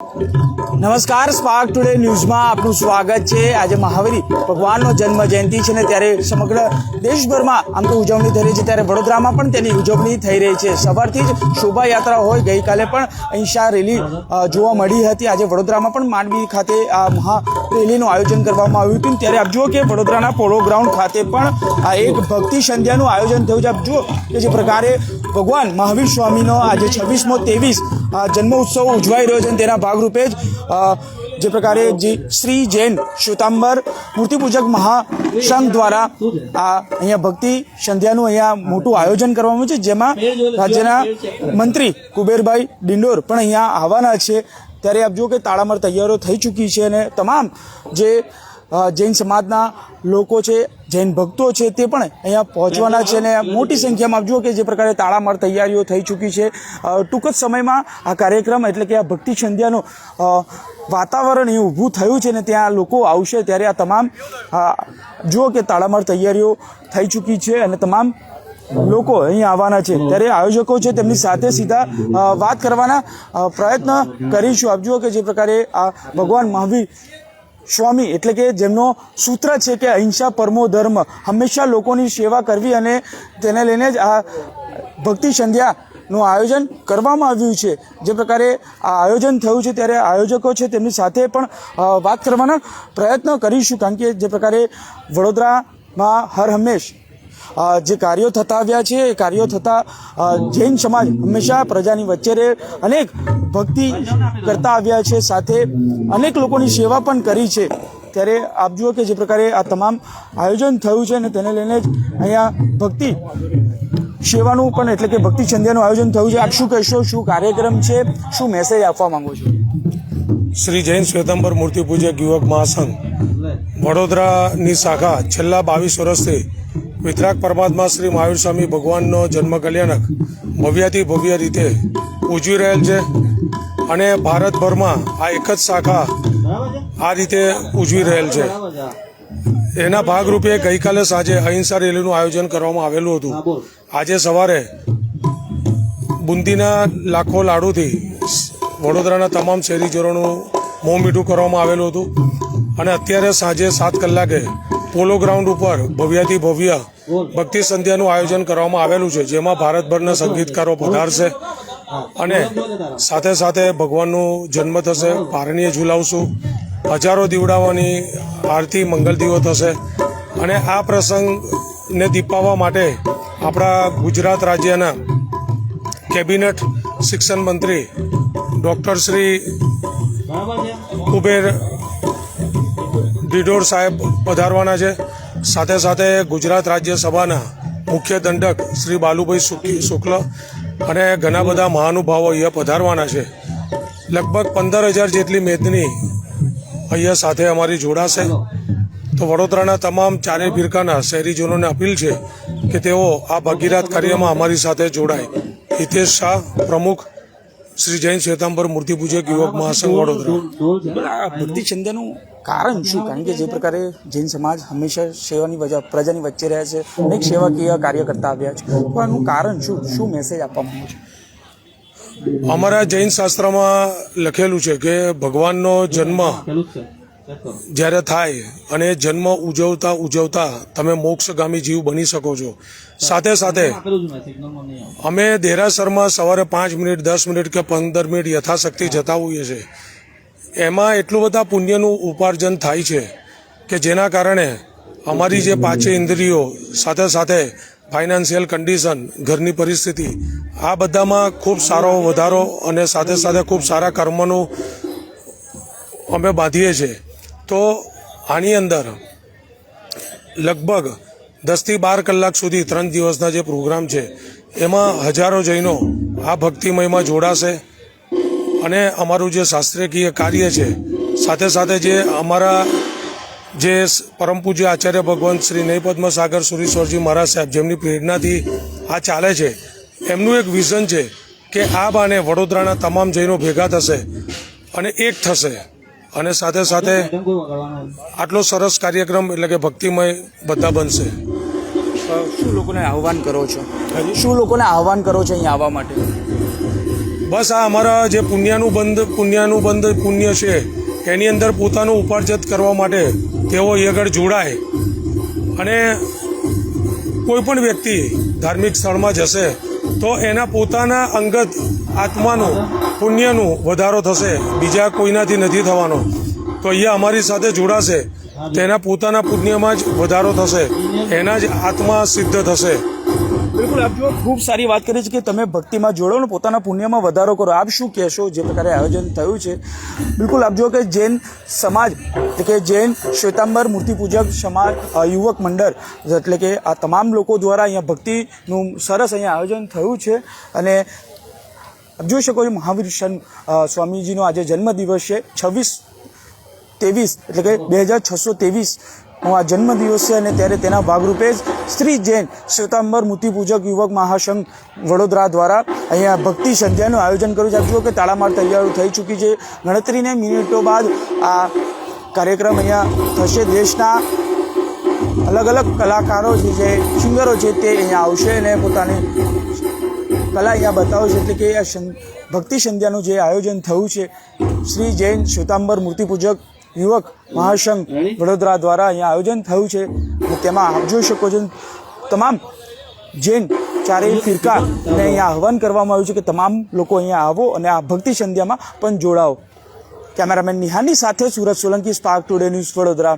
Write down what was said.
નમસ્કાર, spark today ન્યૂઝમાં આપનું સ્વાગત છે। આજે મહાવીર ભગવાનનો જન્મ જયંતિ છે ને ત્યારે સમગ્ર દેશભરમાં આમ તો ઉજવણી થઈ રહી છે, ત્યારે વડોદરામાં પણ તેની ઉજવણી થઈ રહી છે। સવારથી જ શોભાયાત્રા હોય, ગઈકાલે પણ અહિંસા રેલી જોવા મળી હતી। આજે વડોદરામાં પણ માંડવી ખાતે આ મહા રેલીનું આયોજન કરવામાં આવ્યું હતું। ત્યારે આપ જુઓ કે વડોદરાના પોલો ગ્રાઉન્ડ ખાતે પણ આ એક ભક્તિ સંધ્યાનું આયોજન થયું છે। આપ જુઓ કે જે પ્રકારે ભગવાન મહાવીર સ્વામીનો આજે 26મો 23 જન્મોત્સવ ઉજવાઈ રહ્યો છે, તેના ભાગરૂપે જ જે પ્રકારે શ્રી જૈન શ્વેતાંબર મૂર્તિપૂજક મહાસંઘ દ્વારા આ અહીંયા ભક્તિ સંધ્યાનું અહીંયા મોટું આયોજન કરવામાં આવ્યું છે, જેમાં રાજ્યના મંત્રી કુબેરભાઈ ડિંડોર પણ અહીંયા આવવાના છે। ત્યારે આપ જુઓ કે તાળામાર તૈયારીઓ થઈ ચૂકી છે અને તમામ જે જૈન સમાજના લોકો છે, જૈન ભક્તો છે, તે પણ અહીંયા પહોંચવાના છે અને મોટી સંખ્યામાં આપ જુઓ કે જે પ્રકારે તાળામાર તૈયારીઓ થઈ ચૂકી છે। ટૂંક જ સમયમાં આ કાર્યક્રમ એટલે કે આ ભક્તિ સંધ્યાનું વાતાવરણ અહીં ઊભું થયું છે ને ત્યાં લોકો આવશે। ત્યારે આ તમામ જુઓ કે તાળામાર તૈયારીઓ થઈ ચૂકી છે અને તમામ લોકો અહીં આવવાના છે। ત્યારે આયોજકો છે તેમની સાથે સીધા વાત કરવાના પ્રયત્ન કરીશું। આપ જુઓ કે જે પ્રકારે આ ભગવાન મહાવીર સ્વામી એટલે કે જેમનો સૂત્ર છે કે અહિંસા પરમો ધર્મ, હંમેશા લોકોની સેવા કરવી અને તેને લઈને જ આ ભક્તિ સંધ્યાનું આયોજન કરવામાં આવ્યું છે। જે પ્રકારે આ આયોજન થયું છે ત્યારે આયોજકો છે તેમની સાથે પણ વાત કરવાના પ્રયત્ન કરીશું, કારણ કે જે પ્રકારે વડોદરામાં હર હંમેશ જે કાર્યો થતા આવ્યા છે એ કાર્યો થતાં જૈન સમાજ હંમેશા પ્રજાની વચ્ચે રહે, અનેક ભક્તિ કરતા આવ્યા છે, સાથે અનેક લોકોની સેવા પણ કરી છે। ત્યારે આપ જુઓ કે જે પ્રકારે આ તમામ આયોજન થયું છે અને તેને લઈને જ અહીંયા ભક્તિ સેવાનું પણ એટલે કે ભક્તિ સંધ્યાનું આયોજન થયું છે। આપ શું કહેશો, શું કાર્યક્રમ છે, શું મેસેજ આપવા માંગો છો? શ્રી જૈન શ્વેતાંબર મૂર્તિપૂજક યુવક મહાસંઘ વડોદરાની શાખા છેલ્લા 22 વર્ષથી વિતરાગ પરમાત્મા શ્રી મહાવીર સ્વામી ભગવાનનો જન્મ કલ્યાણક ભવ્યાથી ભવ્ય રીતે ઉજવી રહેલ છે અને ભારતભરમાં આ એક જ શાખા આ રીતે ઉજવી રહેલ છે। એના ભાગરૂપે ગઈકાલે સાંજે અહિંસા રેલીનું આયોજન કરવામાં આવેલું હતું। આજે સવારે બુંદીના લાખો લાડુથી વડોદરાના તમામ શહેરીજનોનું મોં મીઠું કરવામાં આવેલું હતું અને અત્યારે સાંજે 7 કલાકે પોલો ગ્રાઉન્ડ ઉપર ભવ્યાથી ભવ્ય ભક્તિ સંધ્યાનું આયોજન કરવામાં આવેલું છે, જેમાં ભારતભરના સંગીતકારો પધારશે અને સાથે સાથે ભગવાનનું જન્મ થશે, પારણીએ ઝુલાવશું, હજારો દીવડાઓની આરતી મંગલ દીવો થશે અને આ પ્રસંગને દીપાવવા માટે આપણા ગુજરાત રાજ્યના કેબિનેટ શિક્ષણ મંત્રી ડૉક્ટર શ્રી કુબેર ડિંડોર સાહેબ પધારવાના છે। સાથે સાથે ગુજરાત રાજ્યસભાના મુખ્ય દંડક શ્રી બાલુભાઈ શુક્લ અને ઘણા બધા મહાનુભાવો અહીંયા પધારવાના છે। લગભગ 15,000 જેટલી મેદની અહીંયા સાથે અમારી જોડાશે। તો વડોદરાના તમામ ચારે ફિરકાના શહેરીજનોને અપીલ છે કે તેઓ આ ભગીરથ કાર્યમાં અમારી સાથે જોડાય। હિતેશ શાહ, પ્રમુખ શ્રી જૈન શ્વેતાંબર મૂર્તિપૂજક યુવક મહાસંઘ વડોદરા। ભક્તિ સંધ્યાનું કારણ શું? કારણ કે જે પ્રકારે જૈન સમાજ હંમેશા સેવાની પ્રજાની વચ્ચે રહે છે, અનેક સેવાકીય કાર્ય કરતા આવ્યા છે, તો આનું કારણ શું, શું મેસેજ આપવા માંગુ છો? અમારા જૈન શાસ્ત્રમાં લખેલું છે કે ભગવાનનો જન્મ જ્યારે થાય અને જન્મ ઉજવતા ઉજવતા તમે મોક્ષગામી જીવ બની શકો છો। સાથે સાથે અમે દેરાસરમાં સવારે 5 મિનિટ, 10 મિનિટ કે 15 મિનિટ યથાશક્તિ જતા હોઈએ છીએ। એમાં એટલું બધા પુણ્યનું ઉપાર્જન થાય છે કે જેના કારણે અમારી જે પાંચે ઇન્દ્રિયો, સાથે સાથે ફાઇનાન્શિયલ કન્ડિશન, ઘરની પરિસ્થિતિ, આ બધામાં ખૂબ સારો વધારો અને સાથે સાથે ખૂબ સારા કર્મનું અમે બાંધીએ છીએ। તો આની અંદર લગભગ 10 થી 12 કલાક સુધી 3 દિવસના જે પ્રોગ્રામ છે એમાં હજારો જૈનો આ ભક્તિમયમાં જોડાશે અને અમારું જે શાસ્ત્રીય કાર્ય છે, સાથે સાથે જે અમારા જે પરમ પૂજ્ય આચાર્ય ભગવાન શ્રી નૈપદ્મ સાગર સુરીશ્વરજી મહારાજ સાહેબ, જેમની પ્રેરણાથી આ ચાલે છે, એમનું એક વિઝન છે કે આ બાને વડોદરાના તમામ જૈનો ભેગા થશે અને એક થશે અને સાથે સાથે આટલો સરસ કાર્યક્રમ એટલે કે ભક્તિમય બધા બનશે। શું લોકોને આહવાન કરો છો, શું લોકોને આહવાન કરો છો અહીંયા આવવા માટે? બસ આ અમારા જે પુણ્યાનું બંધ પુણ્ય છે એની અંદર પોતાનું ઉપાર્જિત કરવા માટે તેઓ અહીં આગળ જોડાય અને કોઈ પણ વ્યક્તિ ધાર્મિક સ્થળમાં જશે તો એના પોતાના અંગત આત્માનું પુણ્યનું વધારો થશે, બીજા કોઈનાથી નથી થવાનો. તો અહીંયા અમારી સાથે જોડાશે તેના પોતાના પુણ્યમાં જ વધારો થશે, એના જ આત્મા સિદ્ધ થશે. બિલકુલ, આપ જો ખૂબ સારી વાત કરી છે કે તમે ભક્તિમાં જોડો ને પોતાના પુણ્યમાં વધારો કરો. આપ શું કહેશો જે પ્રકારે આયોજન થયું છે? બિલકુલ, આપ જો કે જૈન સમાજ એટલે કે જૈન શ્વેતાંબર મૂર્તિ પૂજક સમાજ યુવક મંડળ એટલે કે આ તમામ લોકો દ્વારા અહીંયા ભક્તિનું સરસ અહીંયા આયોજન થયું છે. અને આપ જોઈ શકો છો મહાવીર સ્વામીજીનો આજે જન્મદિવસ છે. 26-23 એટલે કે 2623નો આ જન્મદિવસ છે અને ત્યારે તેના ભાગરૂપે જ શ્રી જૈન શ્વેતાંબર મૂર્તિ પૂજક યુવક મહાસંઘ વડોદરા દ્વારા અહીંયા ભક્તિ સંધ્યાનું આયોજન કર્યું છે. આપ જુઓ કે તાળામાર તૈયારી થઈ ચૂકી છે. ગણતરીને મિનિટો બાદ આ કાર્યક્રમ અહીંયા થશે. દેશના અલગ અલગ કલાકારો જે સિંગરો છે તે અહીંયા આવશે અને પોતાની કલા અહીંયા બતાવશે. એટલે કે આ ભક્તિ સંધ્યાનું જે આયોજન થયું છે શ્રી જૈન શ્વેતાંબર મૂર્તિ પૂજક યુવક મહાસંઘ વડોદરા દ્વારા અહીંયા આયોજન થયું છે. અને તેમાં આપ જોઈ શકો છો તમામ જૈન ચારેય ફિરકાને અહીંયા આહવાન કરવામાં આવ્યું છે કે તમામ લોકો અહીંયા આવો અને આ ભક્તિ સંધ્યામાં પણ જોડાઓ. કેમેરામેન નિહાની સાથે Surat Solanki, spark today news, Vadodara.